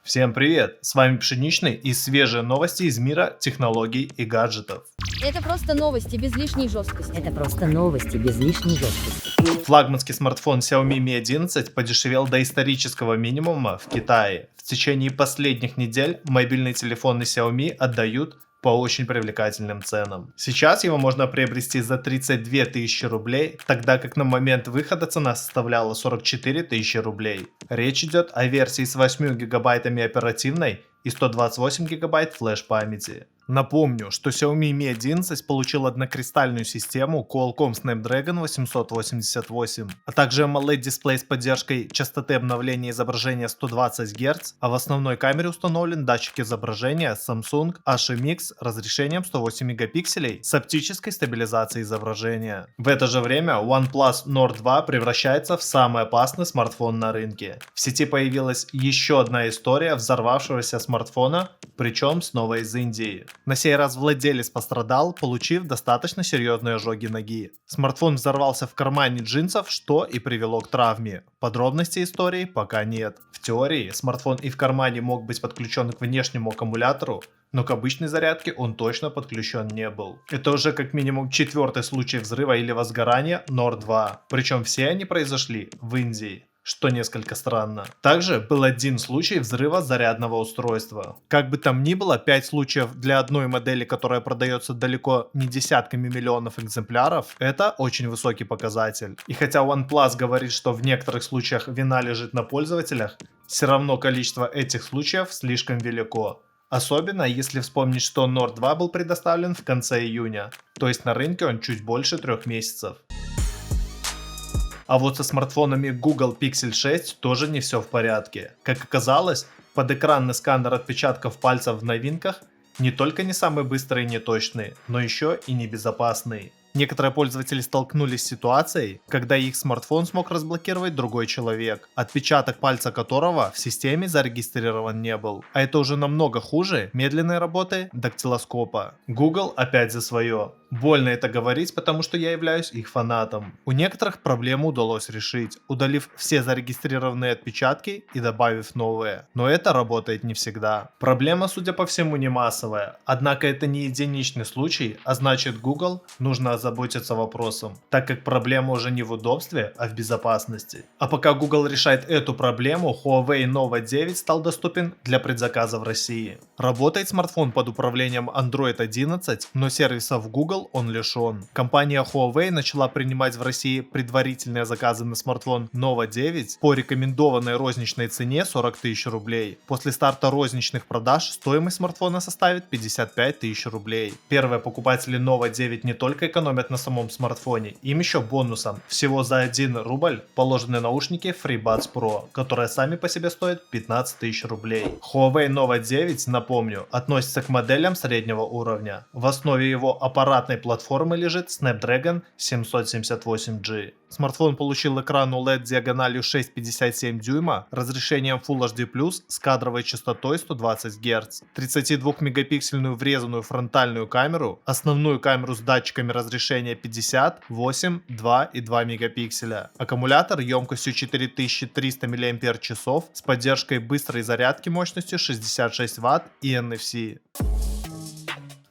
Всем привет! С вами Пшеничный и свежие новости из мира технологий и гаджетов. Это просто новости без лишней жесткости. Это просто новости без лишней жесткости. Флагманский смартфон Xiaomi Mi 11 подешевел до исторического минимума в Китае. В течение последних недель мобильные телефоны Xiaomi отдают по очень привлекательным ценам. Сейчас его можно приобрести за 32 тысячи рублей, тогда как на момент выхода цена составляла 44 тысячи рублей. Речь идет о версии с 8 гигабайтами оперативной и 128 гигабайт флеш-памяти. Напомню, что Xiaomi Mi 11 получил однокристальную систему Qualcomm Snapdragon 888, а также AMOLED-дисплей с поддержкой частоты обновления изображения 120 Гц, а в основной камере установлен датчик изображения Samsung HMX разрешением 108 мегапикселей с оптической стабилизацией изображения. В это же время OnePlus Nord 2 превращается в самый опасный смартфон на рынке. В сети появилась еще одна история взорвавшегося смартфона, причем снова из Индии. На сей раз владелец пострадал, получив достаточно серьезные ожоги ноги. Смартфон взорвался в кармане джинсов, что и привело к травме. Подробностей истории пока нет. В теории смартфон и в кармане мог быть подключен к внешнему аккумулятору, но к обычной зарядке он точно подключен не был. Это уже как минимум четвертый случай взрыва или возгорания Nord 2, причем все они произошли в Индии, что несколько странно. Также был один случай взрыва зарядного устройства. Как бы там ни было, 5 случаев для одной модели, которая продается далеко не десятками миллионов экземпляров, это очень высокий показатель. И хотя OnePlus говорит, что в некоторых случаях вина лежит на пользователях, все равно количество этих случаев слишком велико. Особенно если вспомнить, что Nord 2 был предоставлен в конце июня, то есть на рынке он чуть больше 3 месяцев. А вот со смартфонами Google Pixel 6 тоже не все в порядке. Как оказалось, подэкранный сканер отпечатков пальцев в новинках не только не самый быстрый и неточный, но еще и небезопасный. Некоторые пользователи столкнулись с ситуацией, когда их смартфон смог разблокировать другой человек, отпечаток пальца которого в системе зарегистрирован не был. А это уже намного хуже медленной работы дактилоскопа. Google опять за свое. Больно это говорить, потому что я являюсь их фанатом. У некоторых проблему удалось решить, удалив все зарегистрированные отпечатки и добавив новые. Но это работает не всегда. Проблема, судя по всему, не массовая. Однако это не единичный случай, а значит Google нужно озаботиться вопросом, так как проблема уже не в удобстве, а в безопасности. А пока Google решает эту проблему, Huawei Nova 9 стал доступен для предзаказа в России. Работает смартфон под управлением Android 11, но сервисов Google он лишен. Компания Huawei начала принимать в России предварительные заказы на смартфон Nova 9 по рекомендованной розничной цене 40 тысяч рублей. После старта розничных продаж стоимость смартфона составит 55 тысяч рублей. Первые покупатели Nova 9 не только экономят на самом смартфоне, им еще бонусом всего за 1 рубль положены наушники FreeBuds Pro, которые сами по себе стоят 15 тысяч рублей. Huawei Nova 9, напомню, относится к моделям среднего уровня. В основе его аппаратной платформы лежит Snapdragon 778G. Смартфон получил экран OLED диагональю 6,57 дюйма, разрешением Full HD+, с кадровой частотой 120 Гц, 32-мегапиксельную врезанную фронтальную камеру, основную камеру с датчиками разрешения 50, 8, 2 и 2 мегапикселя, аккумулятор емкостью 4300 мАч с поддержкой быстрой зарядки мощностью 66 Вт и NFC.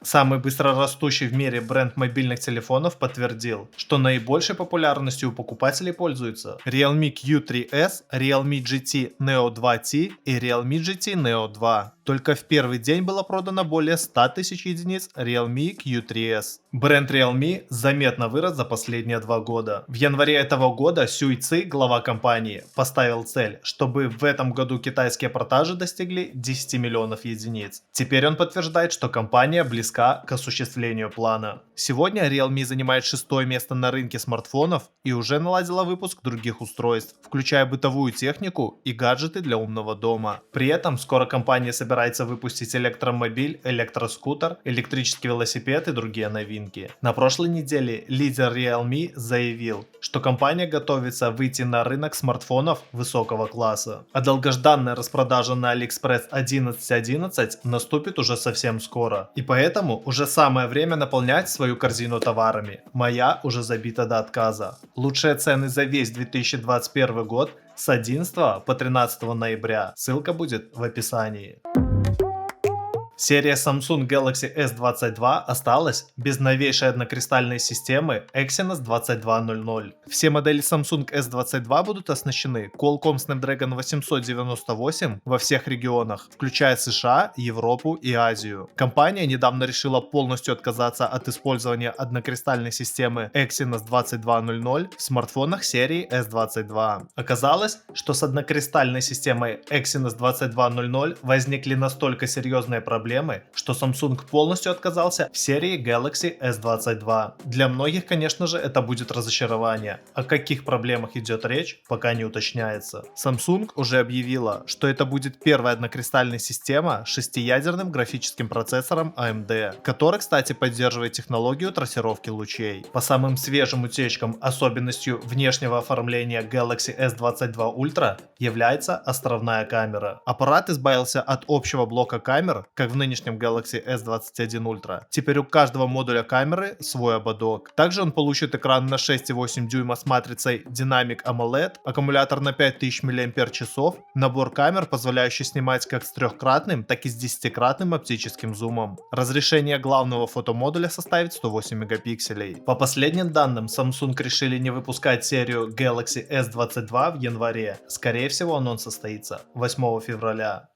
Самый быстрорастущий в мире бренд мобильных телефонов подтвердил, что наибольшей популярностью у покупателей пользуются Realme Q3s, Realme GT Neo 2T и Realme GT Neo 2. Только в первый день было продано более 100 тысяч единиц Realme Q3s. Бренд Realme заметно вырос за последние 2 года. В январе этого года Сюй Ци, глава компании, поставил цель, чтобы в этом году китайские продажи достигли 10 миллионов единиц. Теперь он подтверждает, что компания близка к осуществлению плана. Сегодня Realme занимает 6-е место на рынке смартфонов и уже наладила выпуск других устройств, включая бытовую технику и гаджеты для умного дома. При этом скоро компания собирается выпустить электромобиль, электроскутер, электрический велосипед и другие новинки. На прошлой неделе лидер Realme заявил, что компания готовится выйти на рынок смартфонов высокого класса. А долгожданная распродажа на AliExpress 11.11 наступит уже совсем скоро. И поэтому Поэтому уже самое время наполнять свою корзину товарами. Моя уже забита до отказа. Лучшие цены за весь 2021 год с 11 по 13 ноября. Ссылка будет в описании. Серия Samsung Galaxy S22 осталась без новейшей однокристальной системы Exynos 2200. Все модели Samsung S22 будут оснащены Qualcomm Snapdragon 898 во всех регионах, включая США, Европу и Азию. Компания недавно решила полностью отказаться от использования однокристальной системы Exynos 2200 в смартфонах серии S22. Оказалось, что с однокристальной системой Exynos 2200 возникли настолько серьезные проблемы, что Samsung полностью отказался в серии Galaxy S22. Для многих, конечно же, это будет разочарование. О каких проблемах идет речь, пока не уточняется. Samsung уже объявила, что это будет первая однокристальная система с 6-ядерным графическим процессором AMD, который, кстати, поддерживает технологию трассировки лучей. По самым свежим утечкам, особенностью внешнего оформления Galaxy S22 Ultra является островная камера. Аппарат избавился от общего блока камер, как в нынешнем Galaxy S21 Ultra. Теперь у каждого модуля камеры свой ободок. Также он получит экран на 6,8 дюйма с матрицей Dynamic AMOLED, аккумулятор на 5000 мАч, набор камер, позволяющий снимать как с трехкратным, так и с 10-кратным оптическим зумом. Разрешение главного фотомодуля составит 108 мегапикселей. По последним данным, Samsung решили не выпускать серию Galaxy S22 в январе. Скорее всего, он состоится 8 февраля.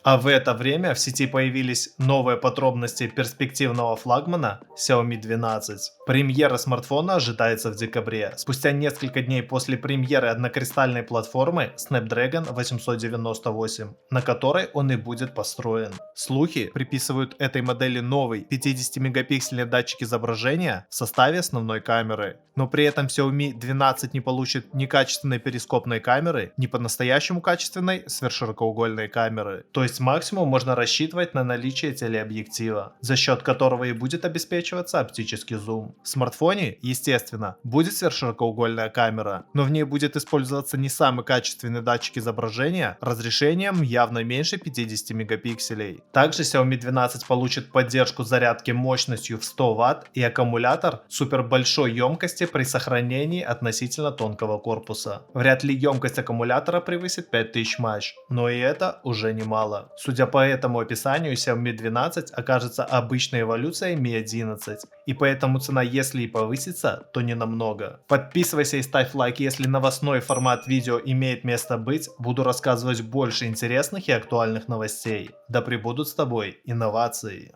А в это время в сети появились новые подробности перспективного флагмана Xiaomi 12. Премьера смартфона ожидается в декабре, спустя несколько дней после премьеры однокристальной платформы Snapdragon 898, на которой он и будет построен. Слухи приписывают этой модели новый 50-мегапиксельный датчик изображения в составе основной камеры, но при этом Xiaomi 12 не получит ни качественной перископной камеры, ни по-настоящему качественной сверхширокоугольной камеры. То есть максимум можно рассчитывать на наличие телеобъектива, за счет которого и будет обеспечиваться оптический зум. В смартфоне, естественно, будет сверхширокоугольная камера, но в ней будет использоваться не самый качественный датчик изображения разрешением явно меньше 50 мегапикселей. Также Xiaomi 12 получит поддержку зарядки мощностью в 100 Вт и аккумулятор супер большой емкости при сохранении относительно тонкого корпуса. Вряд ли емкость аккумулятора превысит 5000 мАч, но и это уже немало. Судя по этому описанию, Xiaomi 12 окажется обычной эволюцией Mi 11, и поэтому цена, если и повысится, то не намного. Подписывайся и ставь лайк, если новостной формат видео имеет место быть, буду рассказывать больше интересных и актуальных новостей. Да пребудут с тобой инновации!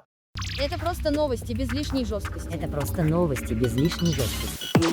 Это просто новости без лишней жесткости. Это просто новости без лишней жесткости.